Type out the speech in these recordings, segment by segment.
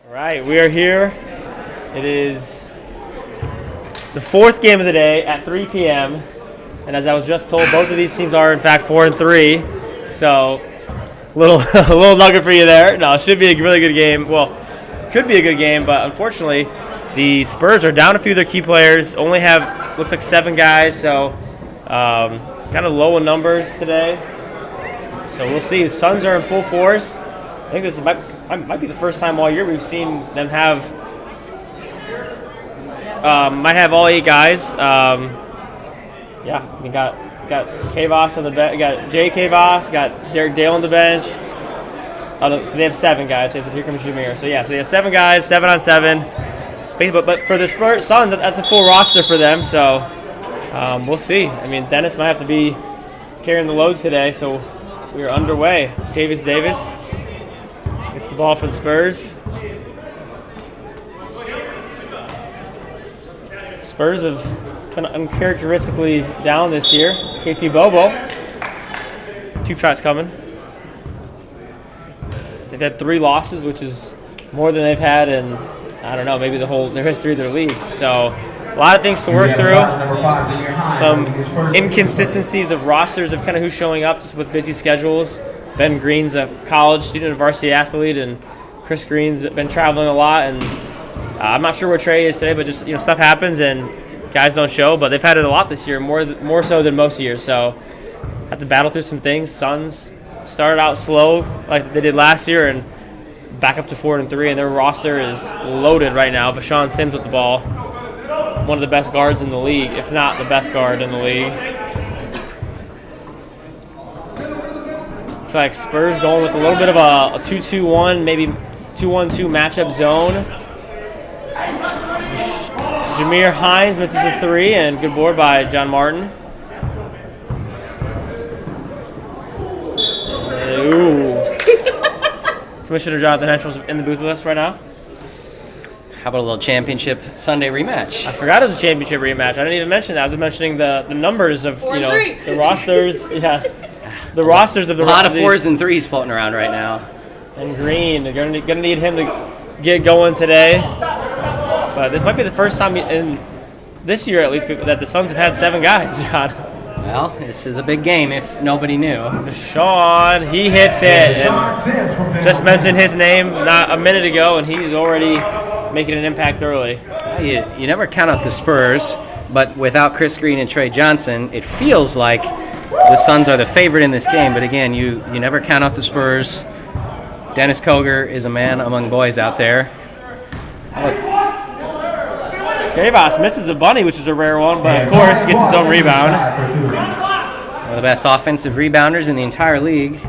All right, we are here. It is the fourth game of the day at 3 p.m. And as I was just told, both of these teams are in fact 4-3. So a little nugget for you there. No, it should be a really good game. Well, could be a good game, but unfortunately, the Spurs are down a few of their key players. Only have looks like 7 guys, so kind of low in numbers today. So we'll see. The Suns are in full force. I think this might be the first time all year we've seen them have might have all 8 guys. Yeah, we got Kavos on the bench. Got Jay Kavos. Got Derek Dale on the bench. So they have 7 guys. So here comes Jameer. So yeah, so they have 7 guys, 7 on 7. But for the Spurs, Suns, that's a full roster for them. So we'll see. I mean, Dennis might have to be carrying the load today. So we are underway. Tavis Davis gets the ball for the Spurs. Spurs have been uncharacteristically down this year. KT Bobo, 2 shots coming. They've had 3 losses, which is more than they've had in, I don't know, maybe their history of their league. So a lot of things to work through. Some inconsistencies of rosters of kind of who's showing up just with busy schedules. Ben Green's a college student and varsity athlete, and Chris Green's been traveling a lot. And I'm not sure where Trey is today, but just stuff happens and guys don't show. But they've had it a lot this year, more so than most years. So have to battle through some things. Suns started out slow like they did last year and back up to 4-3, and their roster is loaded right now. Vashawn Sims with the ball, one of the best guards in the league, if not the best guard in the league. Looks like Spurs going with a little bit of a 2-2-1, maybe 2-1-2 matchup zone. Jameer Hines misses the 3, and good board by John Martin. Ooh. Commissioner Jonathan Henschel's in the booth with us right now. How about a little championship Sunday rematch? I forgot it was a championship rematch. I didn't even mention that. I was mentioning the numbers of the rosters. Yes, the rosters of the. A lot of 4s and 3s floating around right now. And Green, they're gonna need him to get going today. But this might be the first time in this year, at least, that the Suns have had 7 guys, John. Well, this is a big game if nobody knew. Vashawn, he hits it. And just mentioned his name not a minute ago, and he's already making an impact early. You never count out the Spurs, but without Chris Green and Trey Johnson, it feels like the Suns are the favorite in this game. But again, you never count out the Spurs. Dennis Koger is a man among boys out there. Kavos misses a bunny, which is a rare one, but of course gets his own rebound. One of the best offensive rebounders in the entire league.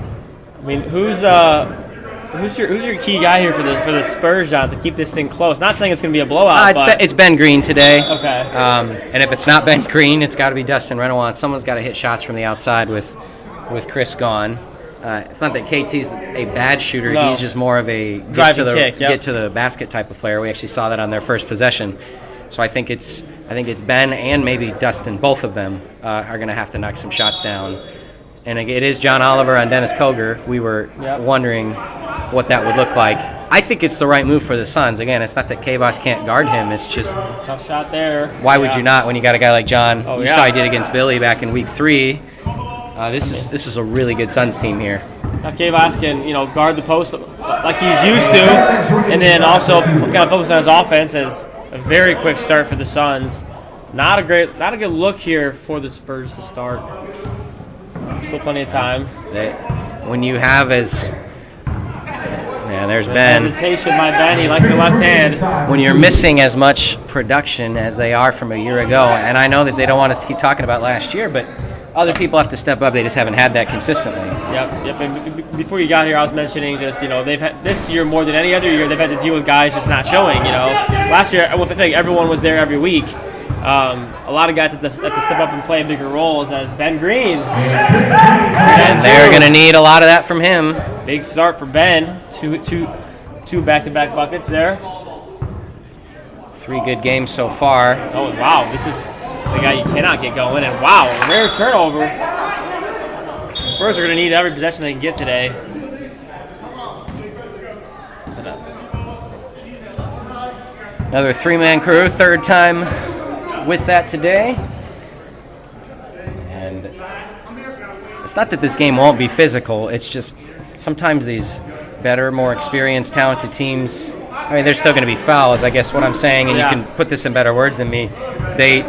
I mean, who's your key guy here for the Spurs, John, to keep this thing close? Not saying it's going to be a blowout. It's Ben Green today. Okay. And if it's not Ben Green, it's got to be Dustin Renawant. Someone's got to hit shots from the outside with Chris gone. It's not that KT's a bad shooter. No. He's just more of a get to the basket type of player. We actually saw that on their first possession. So I think it's Ben and maybe Dustin. Both of them are going to have to knock some shots down. And it is John Oliver on Dennis Koger. We were wondering what that would look like. I think it's the right move for the Suns. Again, it's not that Kavos can't guard him. It's just tough shot there. Why would you not when you got a guy like John? Oh, you saw he did against Billy back in week 3. This is a really good Suns team here. Now Kavos can guard the post like he's used to, and then also kind of focus on his offense as a very quick start for the Suns. Not a good look here for the Spurs to start. Still plenty of time. When you have there's Ben. Hesitation by Ben. He likes the left hand. When you're missing as much production as they are from a year ago, and I know that they don't want us to keep talking about last year, but other people have to step up. They just haven't had that consistently. Yep. And before you got here, I was mentioning just they've had this year more than any other year. They've had to deal with guys just not showing. Last year I think everyone was there every week. A lot of guys have to step up and play bigger roles as Ben Green. And they're going to need a lot of that from him. Big start for Ben. Two back-to-back buckets there. 3 good games so far. Oh, wow. This is the guy you cannot get going. And, wow, a rare turnover. Spurs are going to need every possession they can get today. Another three-man crew, third time with that today. And it's not that this game won't be physical, it's just sometimes these better, more experienced, talented teams, I mean, there's still going to be fouls, I guess what I'm saying, and you can put this in better words than me. They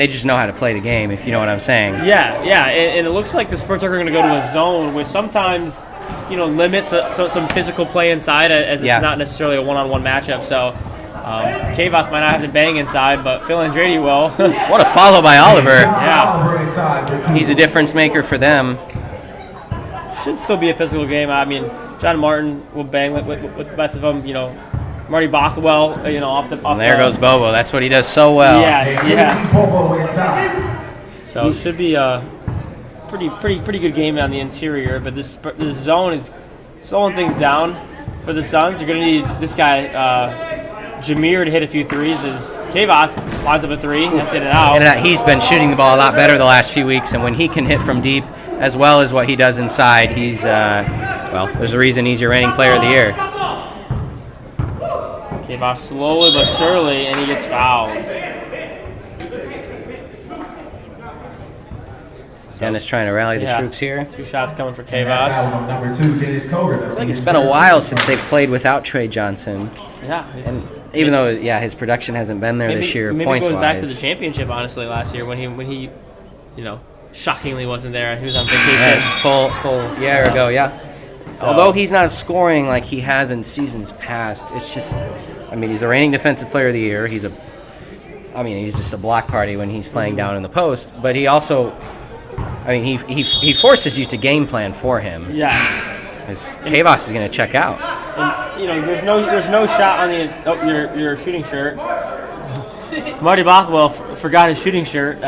just know how to play the game, if you know what I'm saying. Yeah, and it looks like the Spurs are going to go to a zone, which sometimes, limits some physical play inside, as it's not necessarily a one-on-one matchup. So Kavos might not have to bang inside, but Phil Andretti will. What a follow by Oliver. Yeah. He's a difference maker for them. Should still be a physical game. I mean, John Martin will bang with the best of them. Marty Bothwell, off the. And there goes Bobo. That's what he does so well. Yes. So it should be a pretty good game on the interior. But this zone is slowing things down for the Suns. You're going to need this guy, Jameer, to hit a few threes. As Kavos lines up a three, that's in and out. He's been shooting the ball a lot better the last few weeks, and when he can hit from deep as well as what he does inside, he's there's a reason he's your reigning player of the year. Kavos slowly but surely, and he gets fouled. Dennis trying to rally the troops here. 2 shots coming for Kavos. I feel like it's been a while since they've played without Trey Johnson. Yeah. Even though, his production hasn't been there this year, maybe points-wise. Maybe it goes back to the championship, honestly, last year when he shockingly wasn't there. He was on vacation. Full year ago, yeah. So, although he's not scoring like he has in seasons past, it's just, he's the reigning defensive player of the year. He's just a block party when he's playing down in the post. But he also, he forces you to game plan for him. Yeah. Because Kavos is going to check out. And, there's no shot on the your shooting shirt. Marty Bothwell forgot his shooting shirt.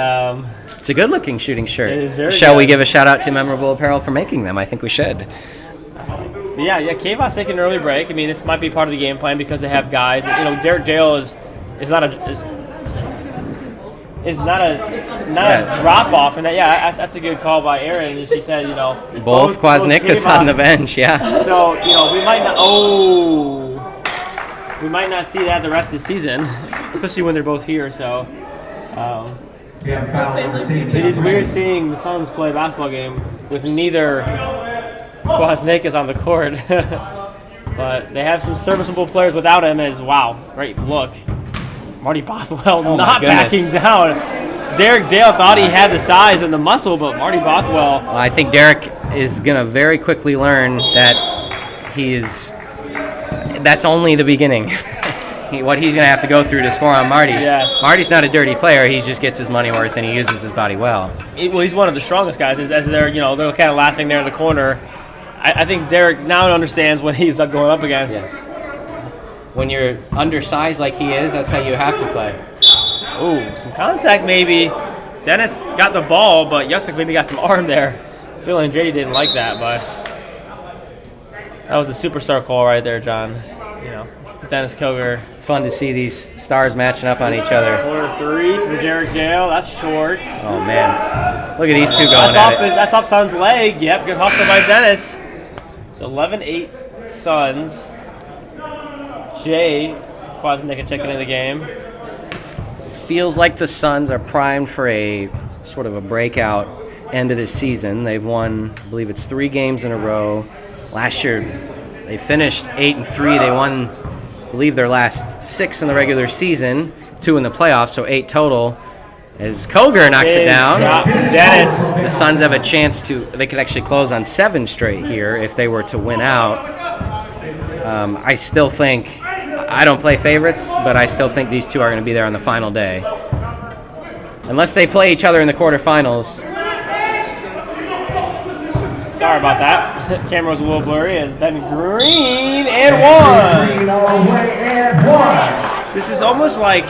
It's a good-looking shooting shirt. It is very Shall good. we give a shout-out to Memorable Apparel for making them? I think we should. Kavos taking an early break. This might be part of the game plan because they have guys. Derek Dale is not a drop off, and that's a good call by Erin. She said, both Kwasnikas on the bench, So we might not see that the rest of the season, especially when they're both here. So it is weird seeing the Suns play a basketball game with neither Kwasnikas on the court. But they have some serviceable players without him. Great look. Marty Bothwell not backing down. Derek Dale thought he had the size and the muscle, but Marty Bothwell. Well, I think Derek is going to very quickly learn that that's only the beginning. What he's going to have to go through to score on Marty. Yes. Marty's not a dirty player. He just gets his money worth and he uses his body well. He's one of the strongest guys. As they're kind of laughing there in the corner. I think Derek now understands what he's going up against. Yes. When you're undersized like he is, that's how you have to play. Ooh, some contact maybe. Dennis got the ball, but Yusuk maybe got some arm there. Phil and JD didn't like that, but that was a superstar call right there, John. It's Dennis Kilger. It's fun to see these stars matching up on each other. Corner three from Derek Dale. That's short. Oh, man. Look at these two going at it. That's off Suns' leg. Yep, good hustle by Dennis. So 11-8 Suns. Jay Kwasnick checking in the game. Feels like the Suns are primed for a sort of a breakout end of this season. They've won, I believe it's 3 games in a row. Last year, they finished 8-3. They won, I believe, their last 6 in the regular season, 2 in the playoffs, so 8 total. As Koger knocks it down, shot from Dennis. The Suns have a chance they could actually close on 7 straight here if they were to win out. I still think, I don't play favorites, but I still think these two are going to be there on the final day. Unless they play each other in the quarterfinals. Sorry about that. Camera was a little blurry. It's Ben Green and one. This is almost like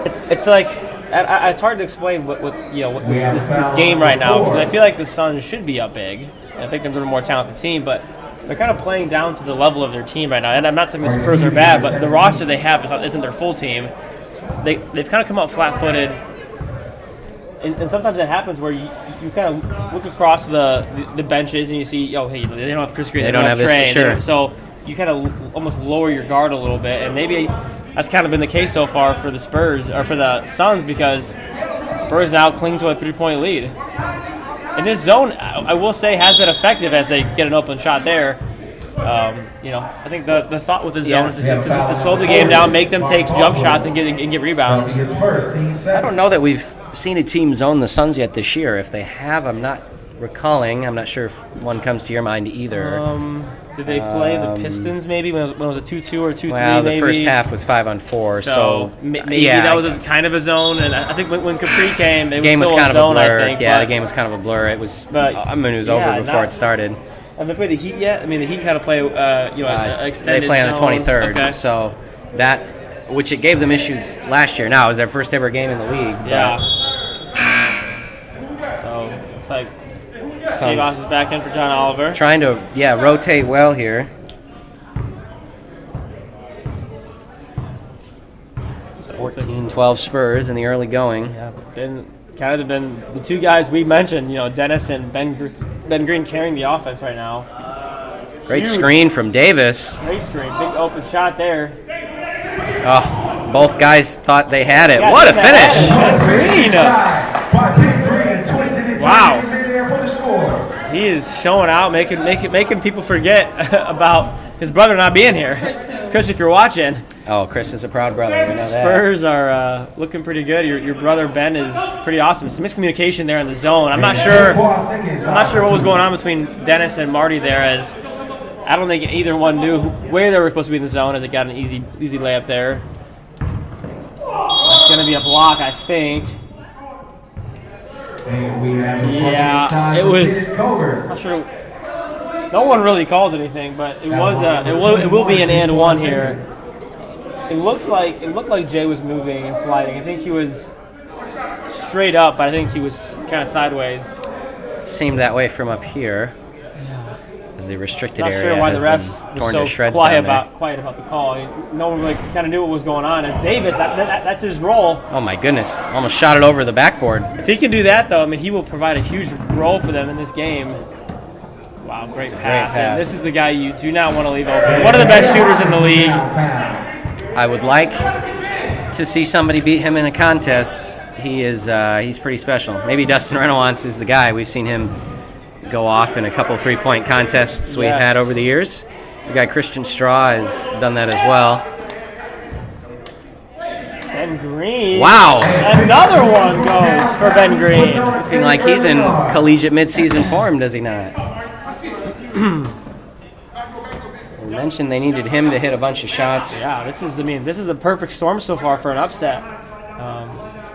it's like it's hard to explain what this game right now, because I feel like the Suns should be up big. I think they're a little more talented team, but they're kind of playing down to the level of their team right now. And I'm not saying the Spurs are bad, but the roster they have isn't their full team. They've kind of come out flat-footed. And sometimes that happens where you kind of look across the benches and you see, they don't have Chris Green, they don't have Trey. Sure. So you kind of almost lower your guard a little bit. And maybe that's kind of been the case so far for the Spurs, or for the Suns, because Spurs now cling to a 3-point lead. And this zone, I will say, has been effective as they get an open shot there. I think the thought with the zone is to slow the game down, make them take jump shots and get rebounds. I don't know that we've seen a team zone the Suns yet this year. If they have, I'm not recalling. I'm not sure if one comes to your mind either. Did they play the Pistons maybe when it was a 2-2 or 2-3? Well, the maybe? First half was 5-on-4, so maybe that was kind of a zone. And I think when Capri came, it was still kind a zone. Of a blur. I think. Yeah, the game was kind of a blur. It was. It was over before it started. Have they played the Heat yet? I mean, the Heat had to play, extended. They play on the 23rd, okay. so that, which it gave them issues last year. Now it was their first ever game in the league. Yeah. So it's like Kavos is back in for John Oliver. Trying to rotate well here. So 14-12 Spurs in the early going. Yeah, kind of been the two guys we mentioned, Dennis and Ben Green carrying the offense right now. Great screen from Davis. Great screen. Big open shot there. Oh, both guys thought they had it. What a finish. Green. Wow. He is showing out, making people forget about his brother not being here. Chris, if you're watching. Oh, Chris is a proud brother. We know Spurs are looking pretty good. Your brother Ben is pretty awesome. Some miscommunication there in the zone. I'm not sure what was going on between Dennis and Marty there, as I don't think either one knew where they were supposed to be in the zone, as it got an easy layup there. That's going to be a block, I think. Yeah, it was. I'm not sure. No one really called anything, but it will be an and one here. It looked like Jay was moving and sliding. I think he was straight up, but I think he was kind of sideways. It seemed that way from up here. Yeah. As the restricted area Not sure why has the ref been torn was to shreds so quiet down about the call. No one really kind of knew what was going on. As Davis, that's his role. Oh my goodness! Almost shot it over the backboard. If he can do that, though, I mean, he will provide a huge role for them in this game. Wow, great pass. And this is the guy you do not want to leave open. One of the best shooters in the league. I would like to see somebody beat him in a contest. He's pretty special. Maybe Dustin Reynolds is the guy. We've seen him go off in a couple 3-point contests we've had over the years. The guy Christian Straw has done that as well. Ben Green. Wow. Another one goes for Ben Green. Looking like he's in collegiate midseason form, does he not? We mentioned they needed him to hit a bunch of shots. Yeah, this is a perfect storm so far for an upset.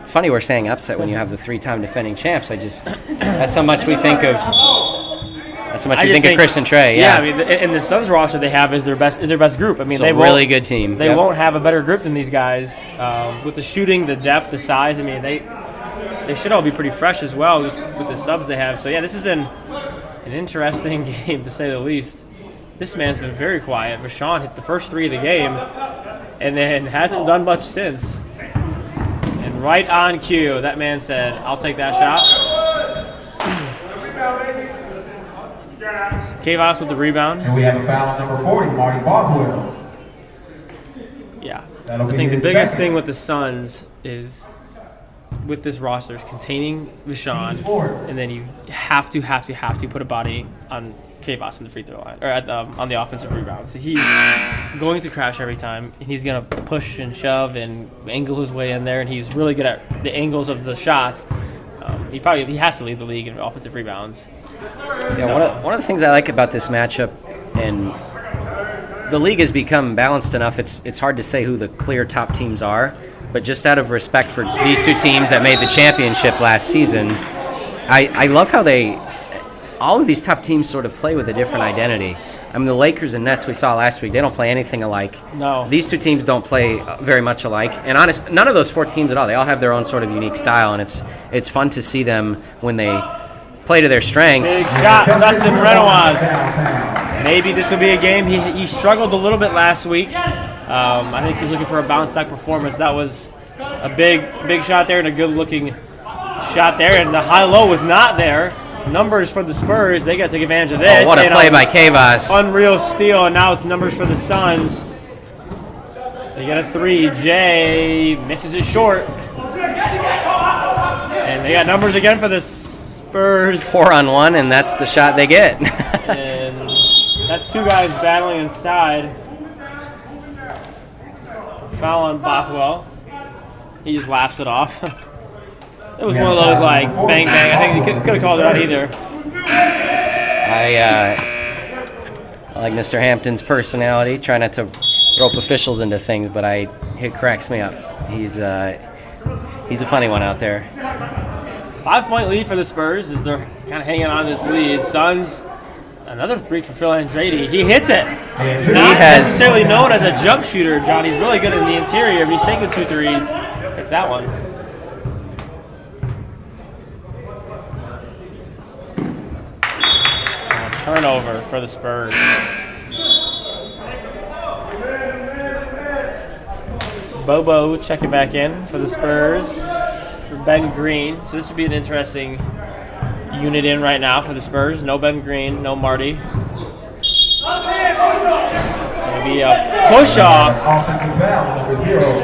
It's funny we're saying upset when you have the 3-time defending champs. That's how much we think of. That's how much we think of Chris and Trey. Yeah, I mean, in the Suns roster they have is their best group. I mean, they really good team. They won't have a better group than these guys with the shooting, the depth, the size. I mean, they should all be pretty fresh as well, just with the subs they have. So yeah, this has been an interesting game to say the least. This man's been very quiet. Vashon hit the first 3 of the game, and then hasn't done much since. And right on cue, that man said, "I'll take that shot." Kavos with the rebound. And we have a foul on number 40, Marty Bothwell. Yeah. I think the biggest thing with the Suns is, with this roster, is containing Vashon, and then you have to put a body on Kavos in the free throw line, or on the offensive rebound. So he's going to crash every time, and he's going to push and shove and angle his way in there, and he's really good at the angles of the shots. He has to lead the league in offensive rebounds. Yeah, one of the things I like about this matchup, and the league has become balanced enough, it's hard to say who the clear top teams are, but just out of respect for these two teams that made the championship last season, I love how all of these top teams sort of play with a different identity. I mean, the Lakers and Nets we saw last week, they don't play anything alike. No. These two teams don't play very much alike. And honest, none of those 4 teams at all. They all have their own sort of unique style, and it's fun to see them when they play to their strengths. Big shot, Dustin Reynolds. Maybe this will be a game. He struggled a little bit last week. I think he's looking for a bounce-back performance. That was a big shot there and a good-looking shot there, and the high-low was not there. Numbers for the Spurs. They got to take advantage of this. Oh, what a play by Kavos. Unreal steal, and now it's numbers for the Suns. They get a 3. Jay misses it short. And they got numbers again for the Spurs. 4-on-1, and that's the shot they get. And that's 2 guys battling inside. Foul on Bothwell. He just laughs it off. It was one of those like bang bang. I think he could have called it out either. I like Mr. Hampton's personality. Try not to rope officials into things, but it cracks me up. He's a funny one out there. 5-point lead for the Spurs as they're kind of hanging on this lead. Suns, another 3 for Phil Andretti. He hits it. Not necessarily known as a jump shooter, John. He's really good in the interior, but he's taking 2 threes. It's that one. Turnover for the Spurs. Bobo checking back in for the Spurs for Ben Green. So this would be an interesting unit in right now for the Spurs. No Ben Green, no Marty. Going to be a push-off.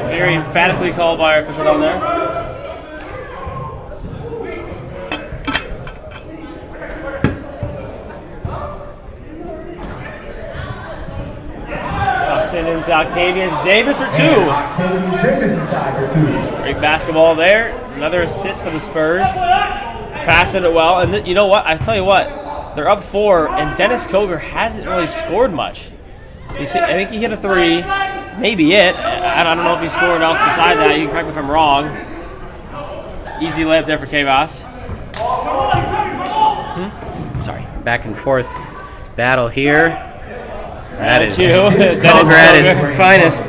Very emphatically called by our official down there. Into Octavius Davis for 2. Great basketball there. Another assist for the Spurs. Passing it well. And you know what? I tell you what. They're up 4, and Dennis Koger hasn't really scored much. I think he hit a 3. Maybe it. I don't know if he scored else beside that. You can correct me if I'm wrong. Easy layup there for Kavas. Sorry. Back and forth battle here. That is Koger at his finest.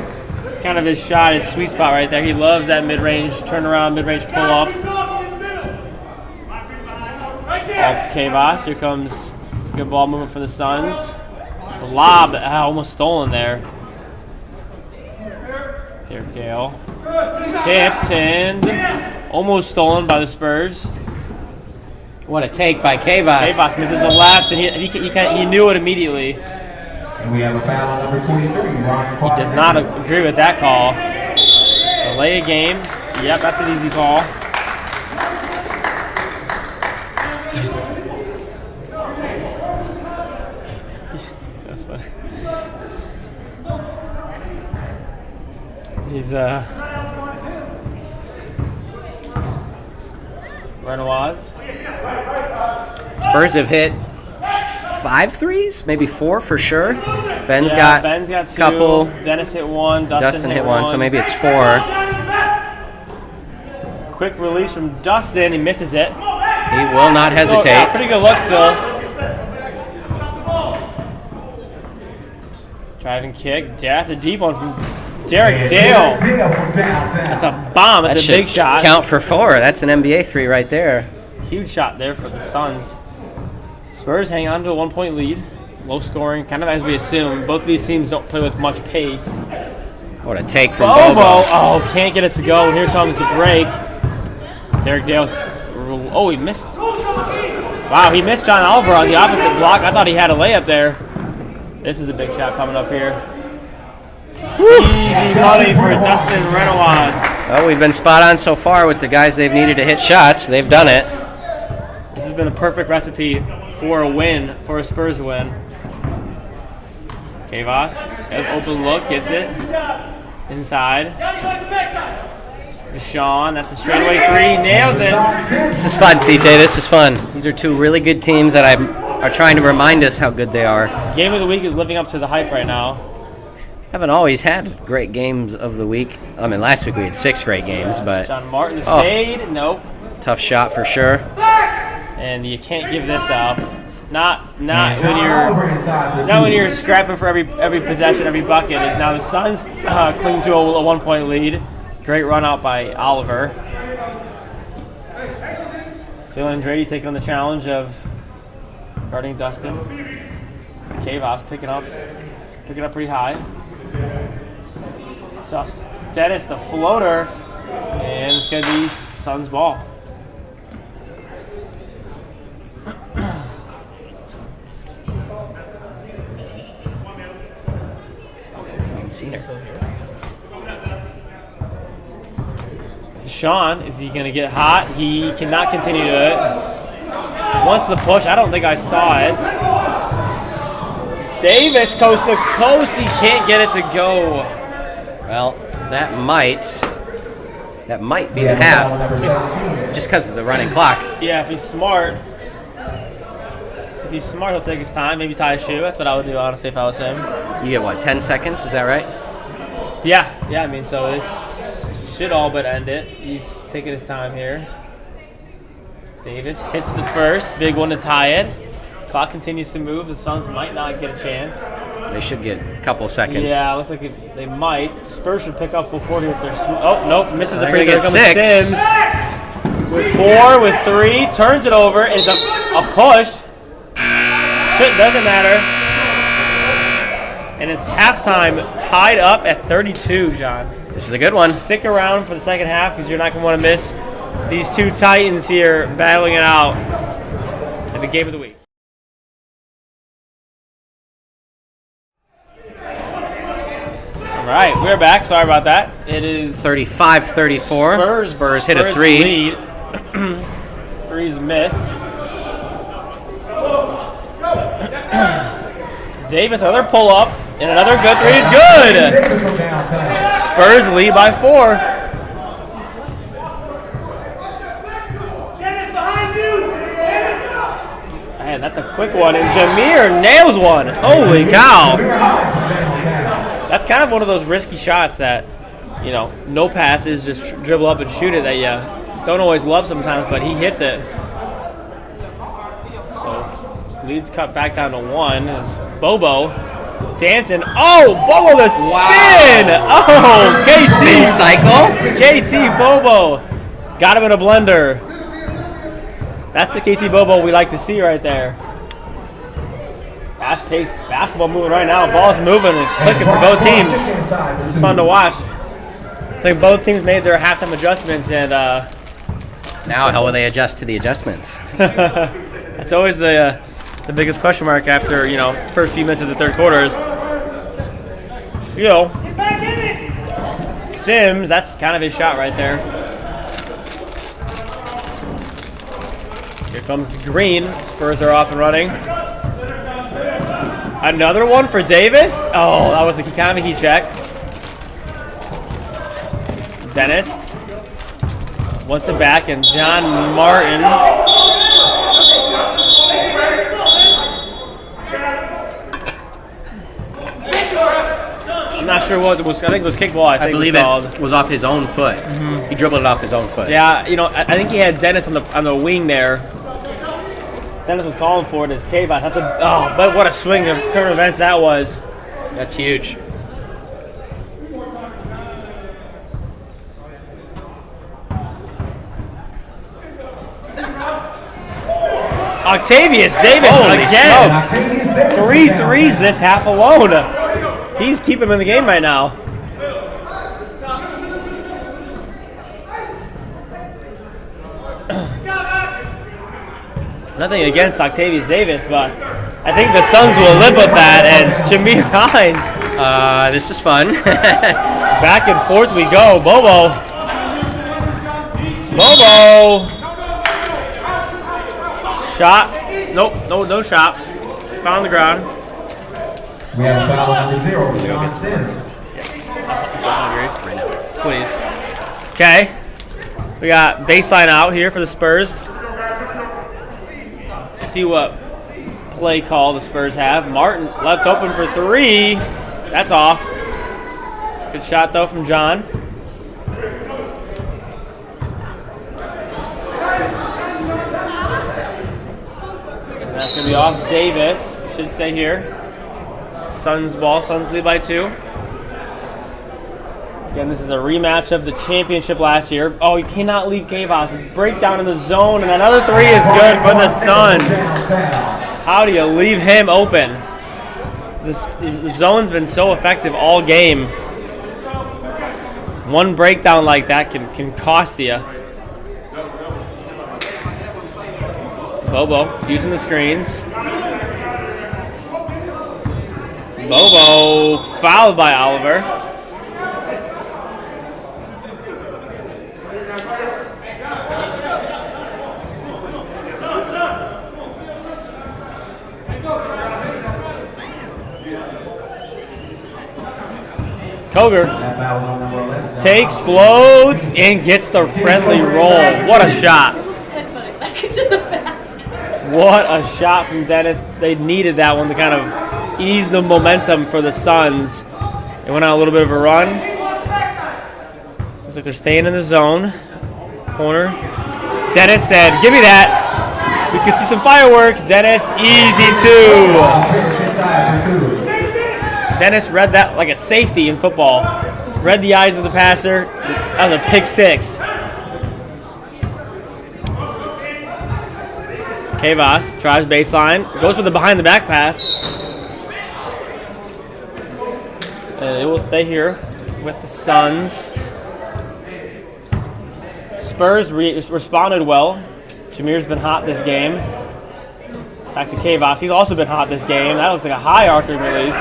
It's kind of his shot, his sweet spot right there. He loves that mid-range turnaround, mid-range pull-up. Off to Kavas. Here comes good ball movement for the Suns. The lob almost stolen there. Derek Dale. Tipped and almost stolen by the Spurs. What a take by Kavas. Kavas misses the left, and he knew it immediately. And we have a foul on number 23. He does not agree with that call. Delay a game. Yep, that's an easy call. That's funny. He's Renoir. Spurs have hit 5 threes, maybe 4 for sure. Ben's got 2. Couple. Dennis hit 1. Dustin hit 1, so maybe it's 4. Quick release from Dustin. He misses it. He will not hesitate. Pretty good look still. Driving kick. That's a deep one from Derek Dale. That's a bomb. That's a big shot. Count for 4. That's an NBA 3 right there. Huge shot there for the Suns. Spurs hang on to a 1-point lead. Low scoring, kind of as we assume. Both of these teams don't play with much pace. What a take from Bobo. Oh, can't get it to go. And here comes the break. Derek Dale. Oh, he missed. Wow, he missed John Oliver on the opposite block. I thought he had a layup there. This is a big shot coming up here. Easy money for Dustin Renoir. Well, we've been spot on so far with the guys they've needed to hit shots. They've done it. This has been a perfect recipe for a win, for a Spurs win. Kavas, open look, gets it. Inside. Deshaun, that's a straightaway 3, nails it. This is fun, CJ, this is fun. These are 2 really good teams that are trying to remind us how good they are. Game of the week is living up to the hype right now. Haven't always had great games of the week. I mean, last week we had 6 great games, but... John Martin, fade, nope. Tough shot for sure. And you can't give this up. Not when you're scrapping for every possession, every bucket. Is now the Suns cling to a 1-point lead. Great run out by Oliver. Phil Andretti taking on the challenge of guarding Dustin. Kavas picking up pretty high. Just Dennis the floater, and it's gonna be Suns ball. Seen her. Sean, is he going to get hot? He cannot continue to it. Wants the push. I don't think I saw it. Davis, coast to coast. He can't get it to go. Well, that might be the half, just because of the running clock. Yeah, if he's smart. If he's smart, he'll take his time. Maybe tie a shoe. That's what I would do, honestly, if I was him. You get, what, 10 seconds? Is that right? Yeah, I mean, so this should all but end it. He's taking his time here. Davis hits the first. Big one to tie it. Clock continues to move. The Suns might not get a chance. They should get a couple seconds. Yeah, looks like they might. Spurs should pick up full court here if they're oh, nope, misses the free throw. Here comes Sims. With 4, with 3, turns it over. It's a push. Doesn't matter. And it's halftime, tied up at 32, John. This is a good one. Stick around for the second half because you're not going to want to miss these two Titans here battling it out in the game of the week. All right, we're back. Sorry about that. It is 35-34. Spurs hit a 3. Lead. 3's a miss. Davis, another pull-up, and another good 3 is good. Spurs lead by 4. Man, that's a quick one, and Jameer nails one. Holy cow. That's kind of one of those risky shots that, you know, no passes, just dribble up and shoot it that you don't always love sometimes, but he hits it. Leads cut back down to 1 as Bobo dancing. Oh, Bobo the spin! Wow. Oh, KT. Spin cycle. KT Bobo. Got him in a blender. That's the KT Bobo we like to see right there. Fast-paced basketball moving right now. Ball's moving and clicking for both teams. This is fun to watch. I think both teams made their halftime adjustments, and now how will they adjust to the adjustments? That's always the biggest question mark after, you know, first few minutes of the third quarter is, you know, Sims, that's kind of his shot right there. Here comes Green. Spurs are off and running. Another one for Davis. Oh, that was kind of a heat check. Dennis wants it back, and John Martin. I'm not sure what it was. I think it was kickball. I believe it was off his own foot. Mm-hmm. He dribbled it off his own foot. Yeah, you know, I think he had Dennis on the wing there. Dennis was calling for it as K-Bot. But what a swing of turn of events that was. That's huge. Octavius Davis again. Smokes. 3 threes this half alone. He's keeping him in the game right now. Nothing against Octavius Davis, but I think the Suns will live with that as Jameer Hines. This is fun. Back and forth we go. Bobo. Shot. Nope, no shot. Found the ground. We have a foul on the 0 for Sean Sims. Yes. I'm so hungry right now. Please. Okay. We got baseline out here for the Spurs. See what play call the Spurs have. Martin left open for 3. That's off. Good shot, though, from John. And that's going to be off Davis. Should stay here. Suns ball. Suns lead by 2. Again, this is a rematch of the championship last year. Oh, you cannot leave K-Boss. Breakdown in the zone, and another 3 is good for the Suns. How do you leave him open? The zone's been so effective all game. One breakdown like that can cost you. Bobo using the screens. Bobo fouled by Oliver. Koger takes, floats, and gets the friendly roll. What a shot. What a shot from Dennis. They needed that one to kind of ease the momentum for the Suns. They went on a little bit of a run. Looks like they're staying in the zone. Corner. Dennis said, give me that. We can see some fireworks. Dennis, easy two. Dennis read that like a safety in football. Read the eyes of the passer. That was a pick six. Kavas tries baseline. Goes for the behind the back pass. And it will stay here with the Suns. Spurs responded well. Jameer's been hot this game. Back to Kavas. He's also been hot this game. That looks like a high arcing release.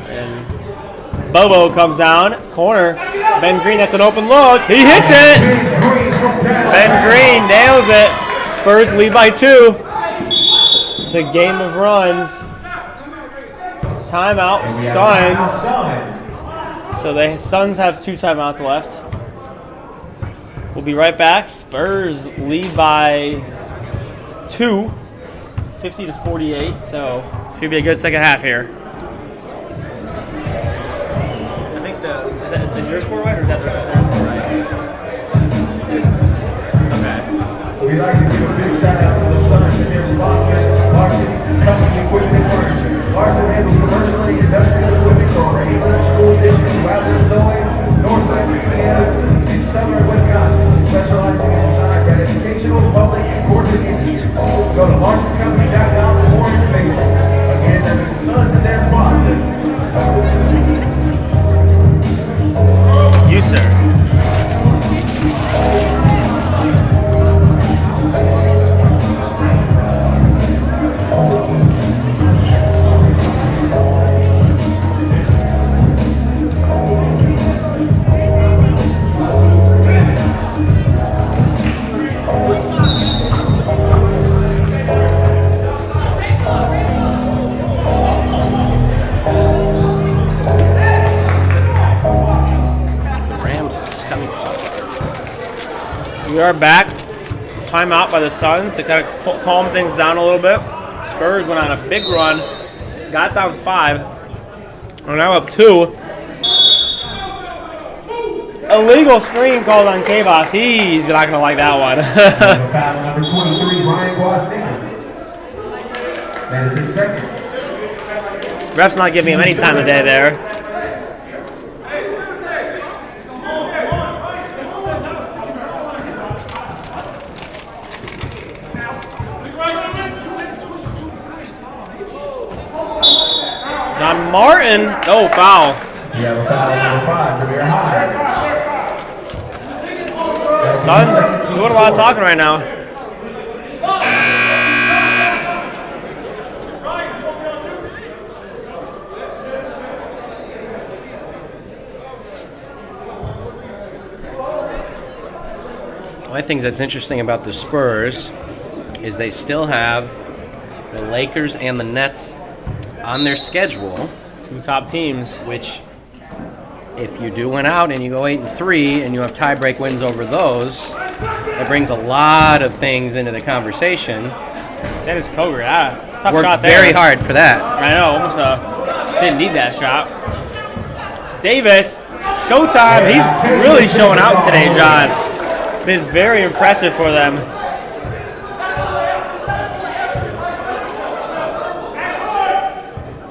And Bobo comes down. Corner. Ben Green, that's an open look. He hits it. Ben Green nails it. Spurs lead by 2. It's a game of runs. Timeout, Suns. So the Suns have 2 timeouts left. We'll be right back. Spurs lead by 2, 50-48. So should be a good second half here. I think is your score right or is that their score right? Okay. We'd like to give a big shout out to the Suns and their sponsor, Larson Company Equipment Furniture. Larson handles commercial and industrial equipment for over 800 school districts throughout Illinois, Northwest Indiana, and southern Wisconsin, specializing in design for educational, public, and corporate industry. Go to LarsonCompany.com for more information. Again, that is the Suns and their sponsor. You, sir. We are back. Timeout by the Suns to kind of calm things down a little bit. Spurs went on a big run. Got down 5. We're now up 2. Illegal screen called on Kavas. He's not going to like that one. Foul number 23, Ryan Guastinga. That is his second. Ref's not giving him any time of day there. John Martin. Oh, foul. You have a foul number 5, Jameer High. Suns doing a lot of talking right now. One of the things that's interesting about the Spurs is they still have the Lakers and the Nets on their schedule. 2 top teams. Which, if you do win out and you go 8-3 and you have tiebreak wins over those, that brings a lot of things into the conversation. Dennis Koger, tough Worked shot there. very hard for that. I know, almost didn't need that shot. Davis, showtime. He's really showing out today, John. Been very impressive for them.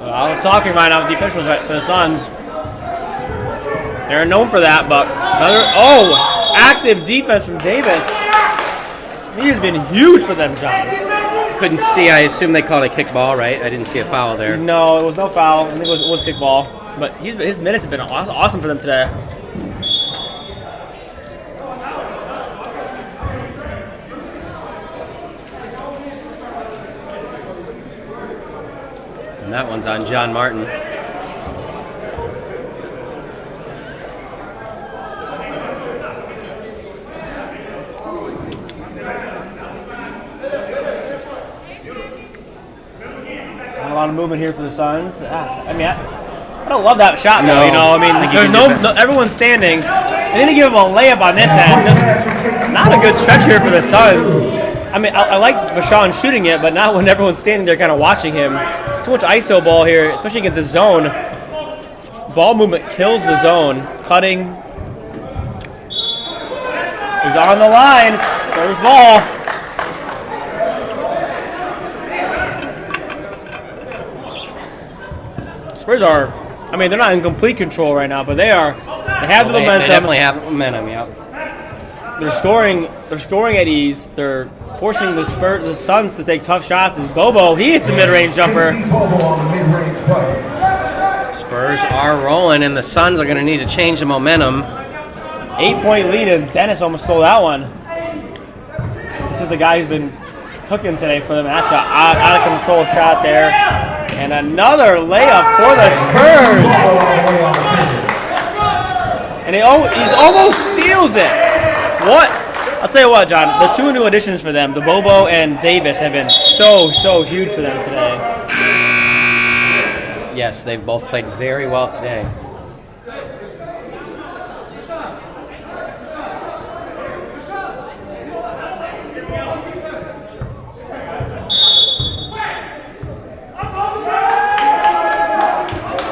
I'm talking right now with the officials for the Suns. They're known for that, but active defense from Davis. He has been huge for them, John. Couldn't see. I assume they called a kick ball, right? I didn't see a foul there. No, it was no foul. I think it was kick ball. But his minutes have been awesome for them today. And that one's on John Martin. A lot of movement here for the Suns. I mean, I don't love that shot, though. No, you know, I mean, there's no everyone's standing. And then you give him a layup on this end. Just not a good stretch here for the Suns. I mean, I like Vashon shooting it, but not when everyone's standing there kind of watching him. Too much ISO ball here, especially against the zone. Ball movement kills the zone. Cutting. He's on the line. Spurs ball. Spurs are, I mean, they're not in complete control right now, but they are. They have the momentum. They definitely have momentum, yeah. They're scoring at ease. They're forcing the Suns to take tough shots. As Bobo, he hits a mid-range jumper. Spurs are rolling, and the Suns are going to need to change the momentum. 8-point lead, and Dennis almost stole that one. This is the guy who's been cooking today for them. That's an out-of-control shot there. And another layup for the Spurs. And he almost steals it. What? I'll tell you what, John. The two new additions for them, the Bobo and Davis, have been so huge for them today. Yes, they've both played very well today.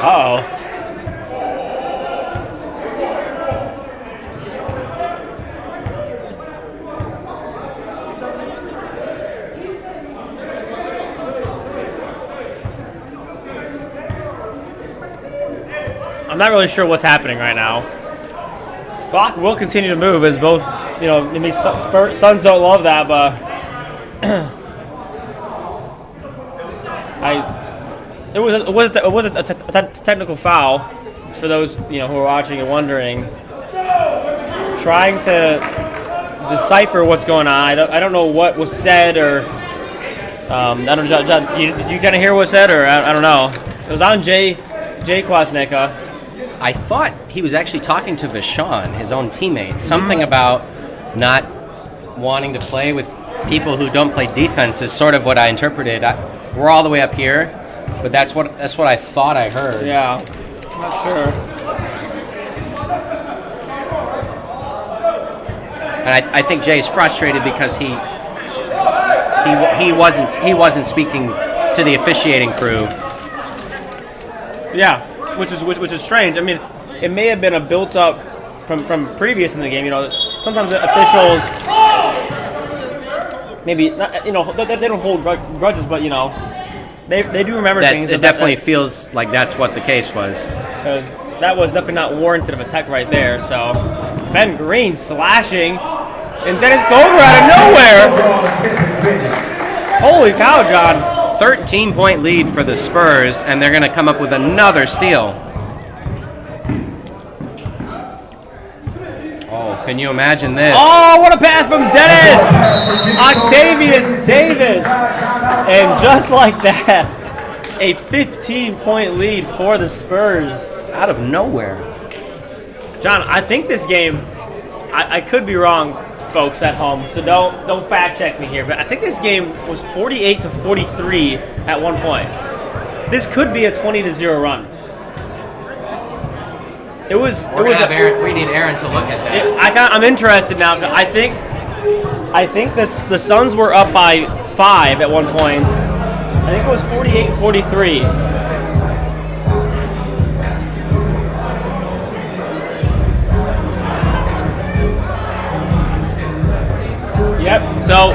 Uh-oh. I'm not really sure what's happening right now. Clock will continue to move as both, you know, maybe Suns don't love that, but it was a technical foul for those, you know, who are watching and wondering, trying to decipher what's going on. I don't know what was said, or I don't know. Did you kind of hear what was said, or I don't know. It was on Jay Kwasnicka. I thought he was actually talking to Vashon, his own teammate. Something about not wanting to play with people who don't play defense is sort of what I interpreted. We're all the way up here, but that's what I thought I heard. Yeah, I'm not sure. And I think Jay's frustrated because he wasn't speaking to the officiating crew. Yeah, which is strange. I mean, it may have been a built-up from previous in the game. You know, sometimes the officials maybe not, you know, they don't hold grudges, but you know, they do remember things. It definitely feels like that's what the case was. Because that was definitely not warranted of a tech right there. So Ben Green slashing, and Dennis Gover out of nowhere. Holy cow, John. 13-point lead for the Spurs, and they're going to come up with another steal. Oh, can you imagine this? Oh, what a pass from Dennis! Octavius Davis! And just like that, a 15-point lead for the Spurs. Out of nowhere. John, I think this game, I could be wrong, folks at home, so don't fact check me here, but I think this game was 48-43 at one point. This could be a 20-0 run. We need Aaron to look at that. I'm interested now. I think the Suns were up by 5 at one point. I think it was 48-43. Yep. So,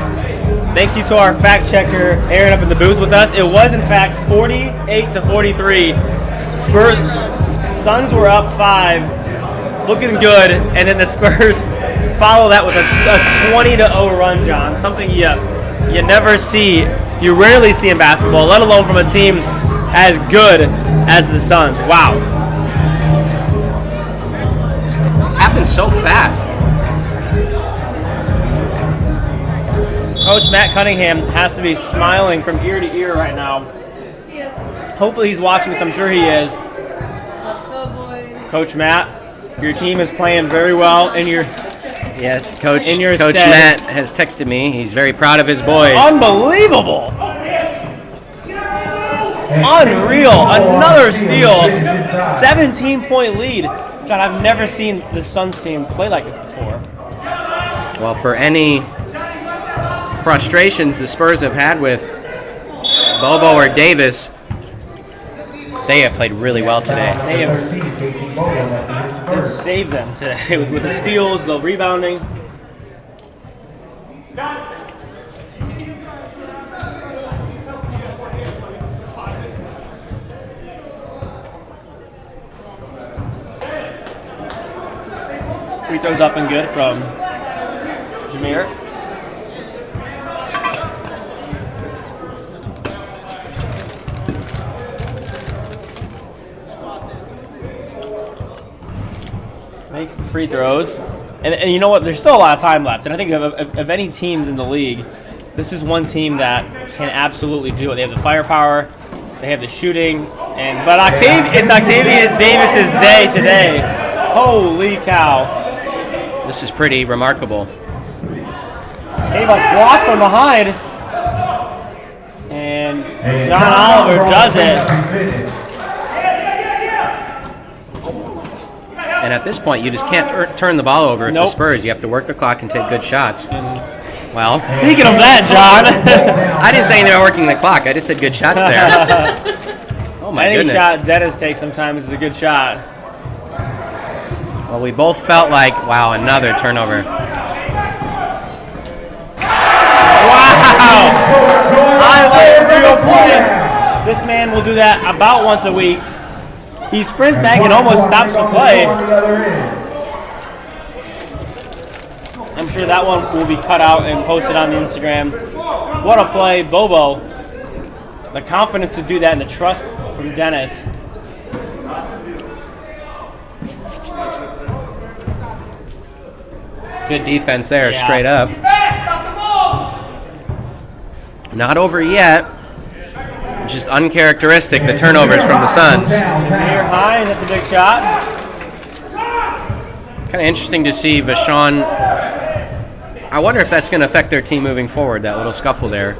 thank you to our fact checker, Aaron, up in the booth with us. It was, in fact, 48-43. Suns were up 5, looking good, and then the Spurs follow that with a 20-0 run, John. Something you rarely see in basketball, let alone from a team as good as the Suns. Wow. Happened so fast. Coach Matt Cunningham has to be smiling from ear to ear right now. He is. Hopefully he's watching this. I'm sure he is. Let's go, boys. Coach Matt, your team is playing very well in your Yes, Coach stead. Matt has texted me. He's very proud of his boys. Unbelievable. Unreal. Another steal. 17-point lead. John, I've never seen the Suns team play like this before. Well, for any frustrations the Spurs have had with Bobo or Davis, they have played really well today. They have saved them today with the steals, the rebounding. Free throws up and good from Jameer. Makes the free throws. And you know what? There's still a lot of time left. And I think of any teams in the league, this is one team that can absolutely do it. They have the firepower. They have the shooting. But it's Octavius Davis's day today. Holy cow. This is pretty remarkable. Davis blocked from behind. And John Oliver does it. And at this point, you just can't turn the ball over with the Spurs. You have to work the clock and take good shots. Well, speaking of that, John. I didn't say they were working the clock. I just said good shots there. Oh, my goodness. Any shot Dennis takes sometimes is a good shot. Well, we both felt like, wow, another turnover. Wow! Highlight real point. This man will do that about once a week. He sprints back and almost stops the play. I'm sure that one will be cut out and posted on the Instagram. What a play, Bobo. The confidence to do that and the trust from Dennis. Good defense there, straight up. Not over yet. Just uncharacteristic, the turnovers from the Suns. Near high, that's a big shot. Kind of interesting to see Vashon. I wonder if that's going to affect their team moving forward, that little scuffle there.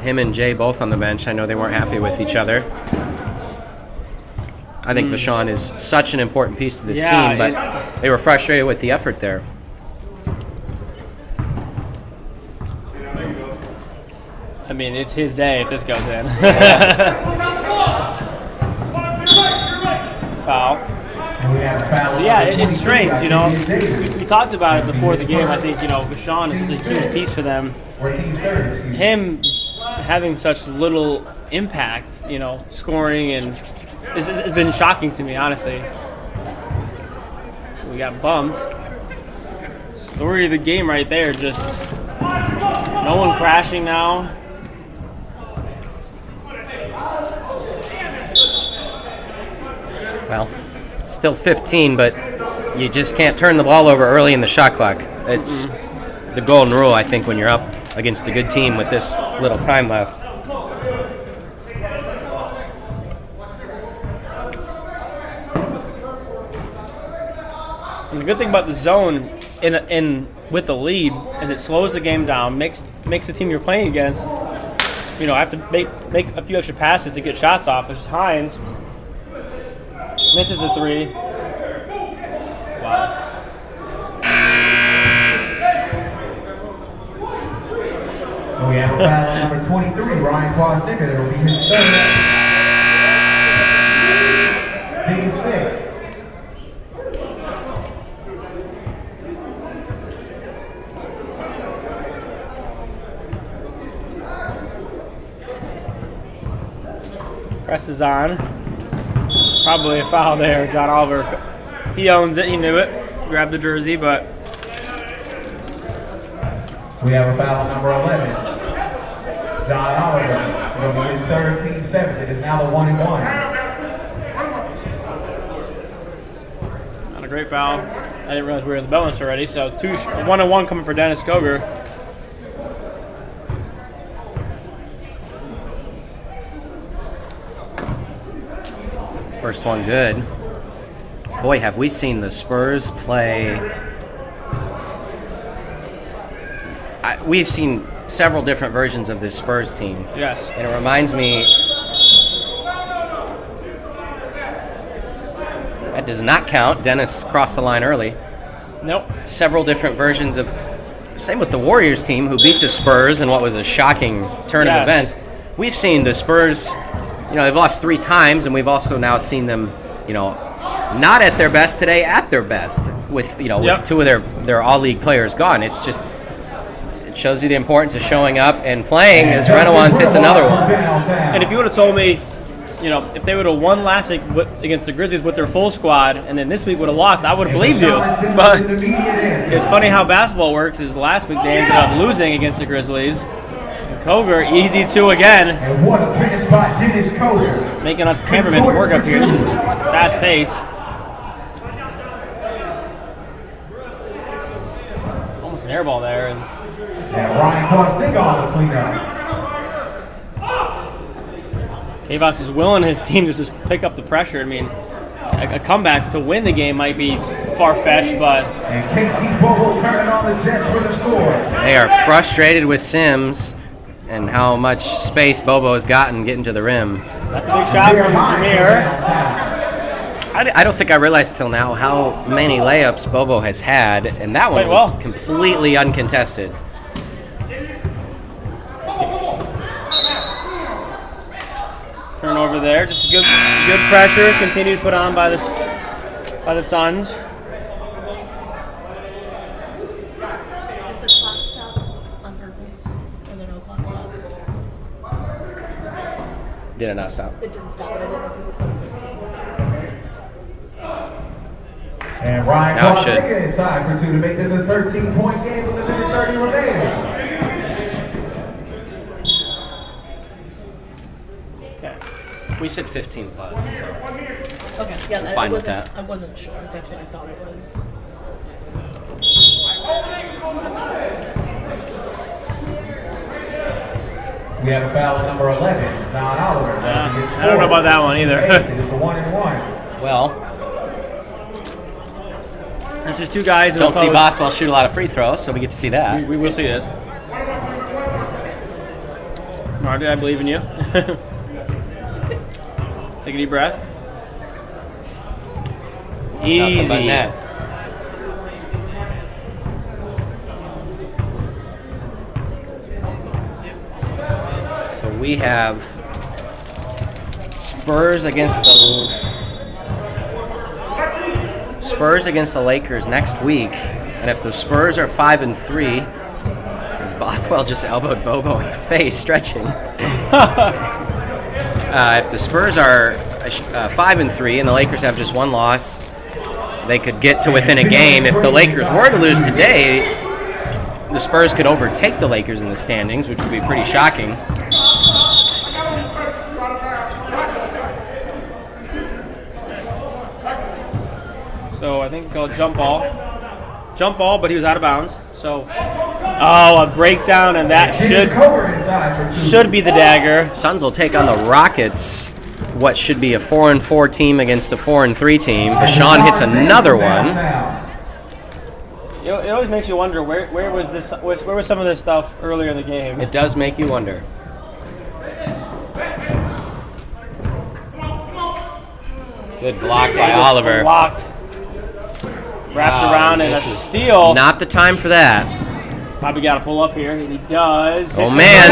Him and Jay both on the bench. I know they weren't happy with each other. I think Vashon is such an important piece to this team, but they were frustrated with the effort there. I mean, it's his day if this goes in. Foul. So yeah, it's strange, you know. We talked about it before the game. I think, you know, Vashon is just a huge piece for them. Him having such little impact, you know, scoring and it's been shocking to me, honestly. We got bumped. Story of the game right there. Just no one crashing now. Well, it's still 15, but you just can't turn the ball over early in the shot clock. It's the golden rule, I think, when you're up against a good team with this little time left. And the good thing about the zone in with the lead is it slows the game down, makes the team you're playing against, you know, have to make a few extra passes to get shots off. There's Hines. Misses the three. Wow. We have a foul number 23, Ryan Kwasnicker. That will be his third. Team 6. Presses on. Probably a foul there, John Oliver. He owns it. He knew it. Grabbed the jersey, but we have a foul number 11. John Oliver. It'll be his third, team 7. It is now the 1-and-1. Not a great foul. I didn't realize we were in the balance already. So 1-and-1 coming for Dennis Koger. First one good. Boy, have we seen the Spurs play. We've seen several different versions of this Spurs team. Yes. And it reminds me That does not count. Dennis crossed the line early. Nope. Several different versions of. Same with the Warriors team, who beat the Spurs in what was a shocking turn of events. We've seen the Spurs, they've lost 3 times, and we've also now seen them, not at their best today, at their best, with 2 of their all-league players gone. It's just, it shows you the importance of showing up and playing as Renowans hits another one. And if you would have told me, if they would have won last week against the Grizzlies with their full squad, and then this week would have lost, I would have believed you. But it's funny how basketball works. Is last week they ended up losing against the Grizzlies. And Koger, easy 2 again. And what a finish by Dennis Koger. Making us cameramen work up here. This is fast pace. Almost an air ball there. And Ryan Kostig on the cleanup. Kavas is willing his team to just pick up the pressure. I mean, a comeback to win the game might be far-fetched, but... And KT Bobo turning on the Jets for the score. They are frustrated with Sims and how much space Bobo has gotten getting to the rim. That's a big shot from Jameer. I don't think I realized till now how many layups Bobo has had, and that one was completely uncontested. Turnover there, just good pressure continued to put on by the Suns. Is the clock stop on purpose, or the no clock stop? Did it not stop? It didn't stop, but I didn't know because it's on 15. And Ryan Kostig inside for 2 to make this a 13-point game with a minute 30 remaining. We said 15 plus, so Okay, yeah, I'm fine with that. I wasn't sure. That's what I thought it was. We have a foul at number 11, Don Oliver. I don't know about that one either. It is a 1-and-1. Well, there's just 2 guys in don't the see Bothwell shoot a lot of free throws, so we get to see that. We will see this. Marty, I believe in you. Take a deep breath. Easy. So we have Spurs against the Lakers next week, and if the Spurs are 5-3, because Bothwell just elbowed Bobo in the face stretching. If the Spurs are 5-3 and the Lakers have just 1 loss, they could get to within a game. If the Lakers were to lose today, the Spurs could overtake the Lakers in the standings, which would be pretty shocking. So I think called jump ball, but he was out of bounds. So, a breakdown, and that should be the dagger. Suns will take on the Rockets, what should be a 4-4 team against a 4-3 team. Bashan hits another one. It always makes you wonder where was some of this stuff earlier in the game. It does make you wonder. Good block by Oliver. Blocked. Wrapped around in a steal. Not the time for that. Probably got to pull up here, and he does. Oh, man.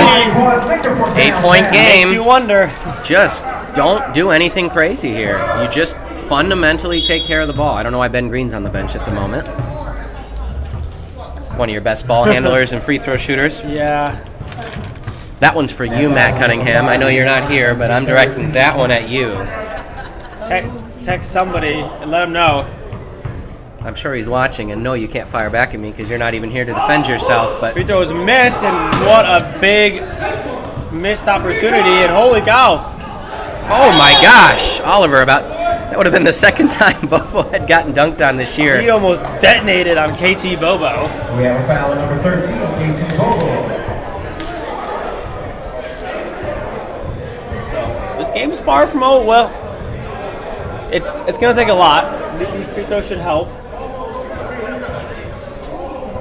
8-point game. Makes you wonder. Just don't do anything crazy here. You just fundamentally take care of the ball. I don't know why Ben Green's on the bench at the moment. One of your best ball handlers and free throw shooters. Yeah. That one's for you, Matt Cunningham. I know you're not here, but I'm directing that one at you. Text somebody and let him know. I'm sure he's watching, and no, you can't fire back at me because you're not even here to defend yourself. But free throws missed, and what a big missed opportunity! And holy cow! Oh my gosh, Oliver! That would have been the second time Bobo had gotten dunked on this year. He almost detonated on KT Bobo. We have a foul at number 13, KT Bobo. So this game is far from over. Well, it's going to take a lot. These free throws should help.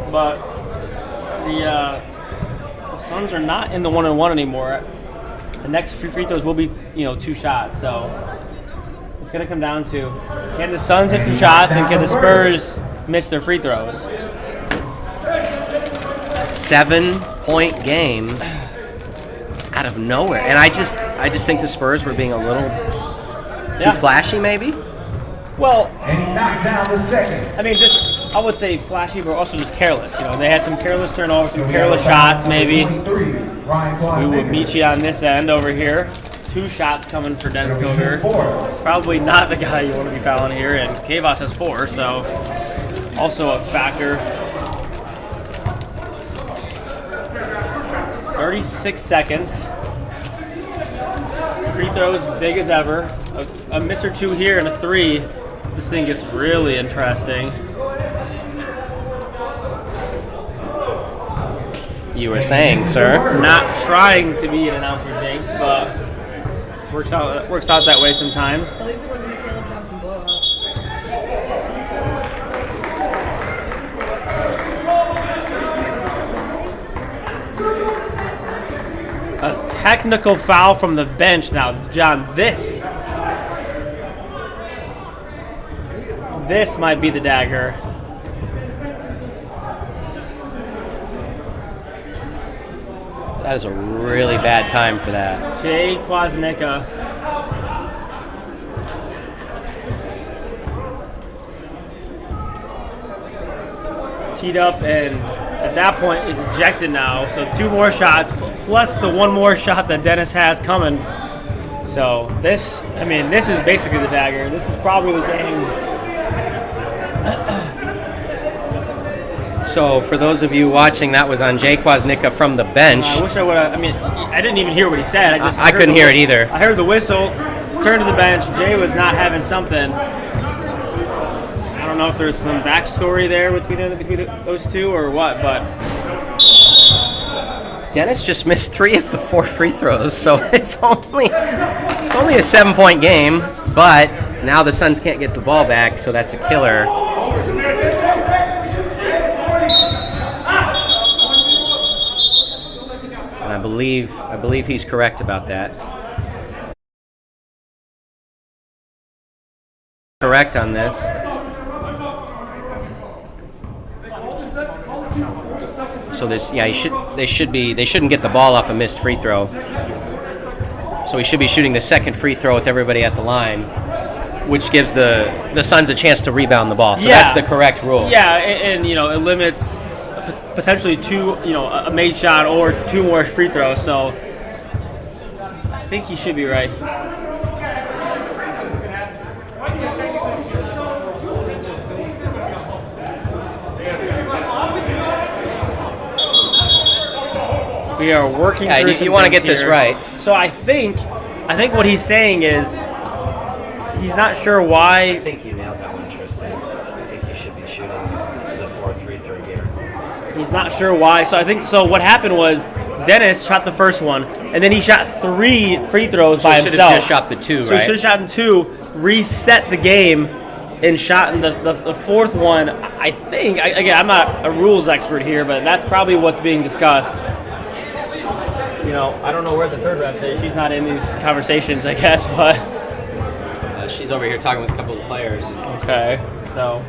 But the Suns are not in the 1-on-1 anymore. The next free throws will be, 2 shots. So It's going to come down to, can the Suns hit some shots and can the Spurs miss their free throws? 7-point game out of nowhere. And I just think the Spurs were being a little too flashy, maybe? Well, And he knocks down the second. I mean, just, I would say flashy, but also just careless. You know, they had some careless turnovers, some careless shots, maybe. We would meet you on this end over here. 2 shots coming for Dennis Coger. Probably not the guy you want to be fouling here, and Kavos has 4, so also a factor. 36 seconds. Free throws big as ever. A miss or 2 here and a 3. This thing gets really interesting. You were saying, sir. Not trying to be an announcer jinx, but works out that way sometimes. At least it wasn't a Caleb Johnson blowout. A technical foul from the bench now, John. This might be the dagger. That is a really bad time for that. Jay Kwasnicka. Teed up and at that point is ejected now. So 2 more shots plus the 1 more shot that Dennis has coming. So this is basically the dagger. This is probably the game. So for those of you watching, that was on Jay Kwasnicka from the bench. I wish I would have. I mean, I didn't even hear what he said. I couldn't hear it either. I heard the whistle, turned to the bench. Jay was not having something. I don't know if there's some backstory there between those two or what, but Dennis just missed 3 of the 4 free throws, so it's only a 7-point game. But now the Suns can't get the ball back, so that's a killer. I believe he's correct about that. Correct on this. So they shouldn't get the ball off a missed free throw. So he should be shooting the second free throw with everybody at the line, which gives the Suns a chance to rebound the ball. So that's the correct rule. Yeah, and it limits potentially 2, a made shot or 2 more free throws. So I think he should be right. We are working through some you want to get here. this right. So I think what he's saying is he's not sure why. I think you nailed that one, Tristan. I think you should be shooting the 4th free throw here. He's not sure why. So what happened was Dennis shot the first one, and then he shot 3 free throws by himself. Should have just shot the 2, So he should have shot in 2, reset the game, and shot in the 4th one. I think, again, I'm not a rules expert here, but that's probably what's being discussed. I don't know where the 3rd ref is. She's not in these conversations, I guess, but she's over here talking with a couple of the players. okay. So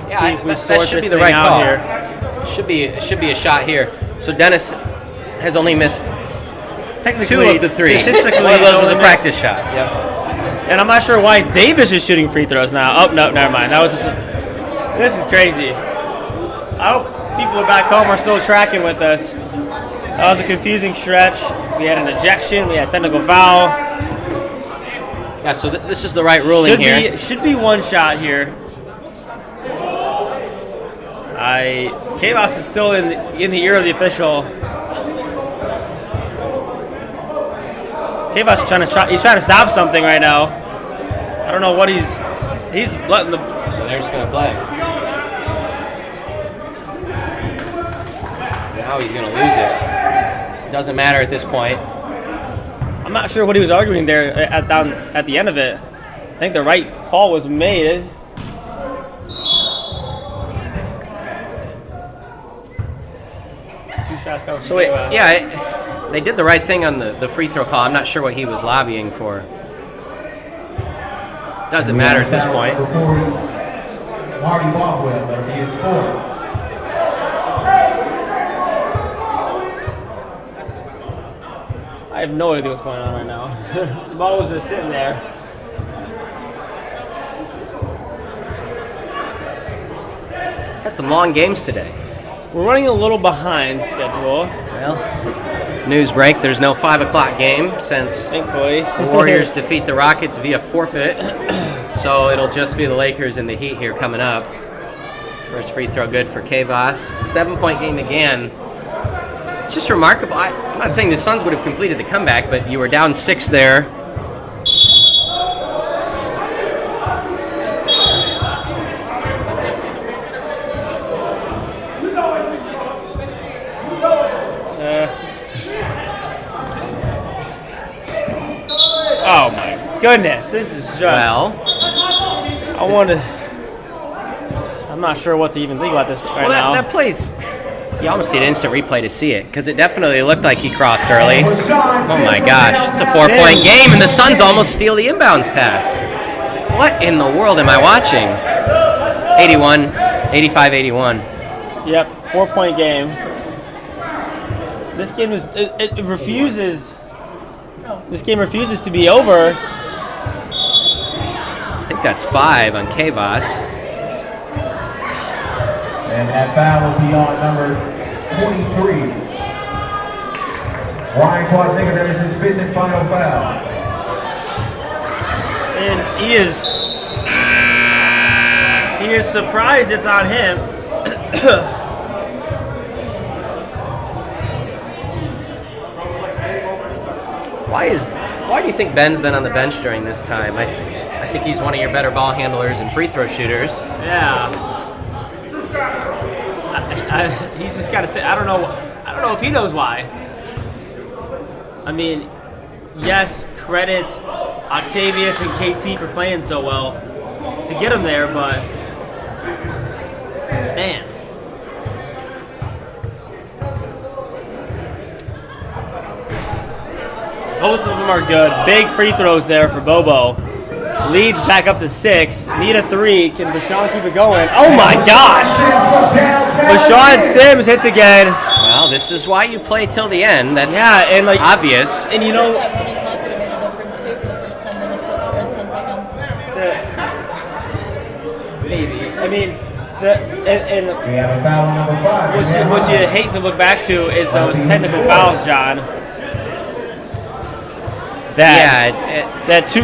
Yeah, that should be the right call. Here. Should be a shot here. So Dennis has only missed 2 of the 3. One of those was a practice shot. Yep. And I'm not sure why Davis is shooting free throws now. Oh no, never mind. This is crazy. I hope people back home are still tracking with us. That was a confusing stretch. We had an ejection. We had technical foul. Yeah, so this is the right ruling here. Should be 1 shot here. Kavos is still in the ear of the official. Kavos he's trying to stop something right now. I don't know what he's letting the. So they're just gonna play. Now he's gonna lose it. Doesn't matter at this point. I'm not sure what he was arguing there at the end of it. I think the right call was made. So they did the right thing on the free throw call. I'm not sure what he was lobbying for. doesn't matter at this point. Marty Bothwell, but he is 4. I have no idea what's going on right now. The ball was just sitting there. Had some long games today. We're running a little behind schedule. Well, news break, there's no 5 o'clock game since thankfully the Warriors defeat the Rockets via forfeit. So it'll just be the Lakers and the Heat here coming up. First free throw good for Kavas. 7-point game again. It's just remarkable. I'm not saying the Suns would have completed the comeback, but you were down 6 there. Oh my goodness, this is just. Well, I'm not sure what to even think about this right now. That plays. You almost need an instant replay to see it because it definitely looked like he crossed early. Oh my gosh, it's a 4-point game and the Suns almost steal the inbounds pass. What in the world am I watching? 85-81. Yep, 4-point game. This game is it refuses. This game refuses to be over. I think that's 5 on Kavas. And that foul will be on number 23. Ryan Quadzinga, that is his 5th and final foul. And he is surprised it's on him. Why do you think Ben's been on the bench during this time? I think he's one of your better ball handlers and free throw shooters. Yeah. He's just got to say. I don't know if he knows why. I mean, yes, credit Octavius and KT for playing so well to get him there, but man. Both of them are good. Big free throws there for Bobo. Leads back up to 6. Need a 3. Can Vashon keep it going? Oh my gosh! Vashon Sims hits again. Well, this is why you play till the end. That's and like obvious. And you know, That running clock would have made a difference too for the first 10 minutes of 10 seconds. Maybe. I mean, We have a foul on number 5. what you hate to look back to is those technical fouls, John. That's two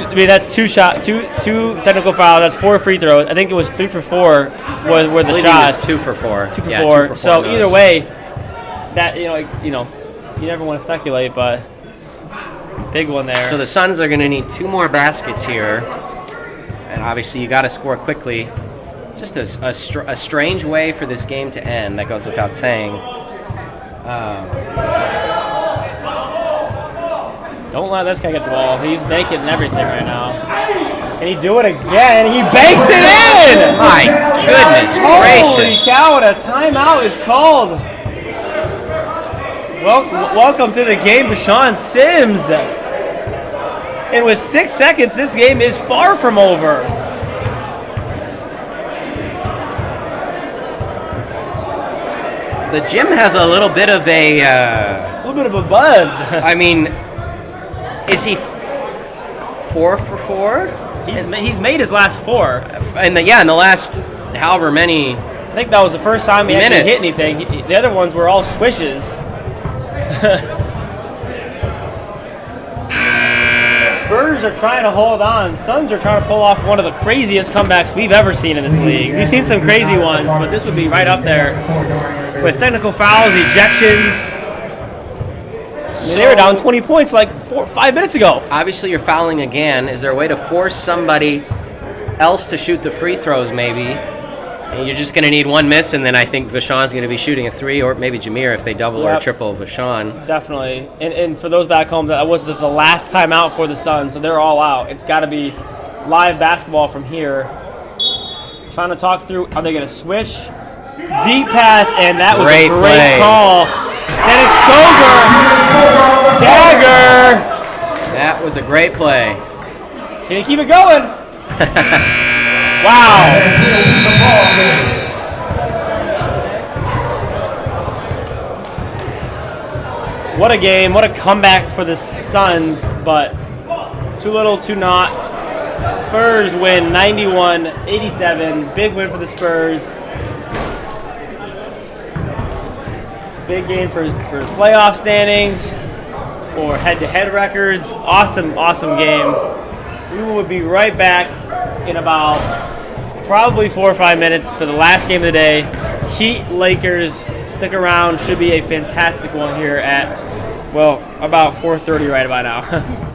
technical fouls. That's 4 free throws. I think it was 3 for 4 were the shots. 2 for 4. 2 for 4. So either way, that you never want to speculate, but big one there. So the Suns are going to need 2 more baskets here, and obviously you got to score quickly. Just a strange way for this game to end. That goes without saying. Don't let this guy get the ball. He's making everything right now. Can he do it again? He banks it in! My goodness gracious. Holy cow, and a timeout is called. Welcome to the game, Vashon Sims. And with 6 seconds, this game is far from over. The gym has a little bit of a buzz. I mean, is he 4 for 4? He's made his last 4. In the last however many. I think that was the first time he actually hit anything. The other ones were all swishes. Spurs are trying to hold on. Suns are trying to pull off one of the craziest comebacks we've ever seen in this league. We've seen some crazy ones, but this would be right up there with technical fouls, ejections. They were down 20 points like 5 minutes ago. Obviously, you're fouling again. Is there a way to force somebody else to shoot the free throws, maybe? And you're just going to need 1 miss, and then I think Vashon's going to be shooting a 3, or maybe Jameer if they double or triple Vashon. Definitely. And for those back home, that was the last time out for the Suns, so they're all out. It's got to be live basketball from here. Trying to talk through, are they going to switch? Deep pass, and that was a great call. Dennis Koger, dagger. That was a great play. Can he keep it going? Wow. What a game. What a comeback for the Suns, but too little, too not. Spurs win 91-87. Big win for the Spurs. Big game for playoff standings, for head-to-head records. Awesome, awesome game. We will be right back in about probably 4 or 5 minutes for the last game of the day. Heat Lakers. Stick around. Should be a fantastic one here at, well, about 4:30 right about now.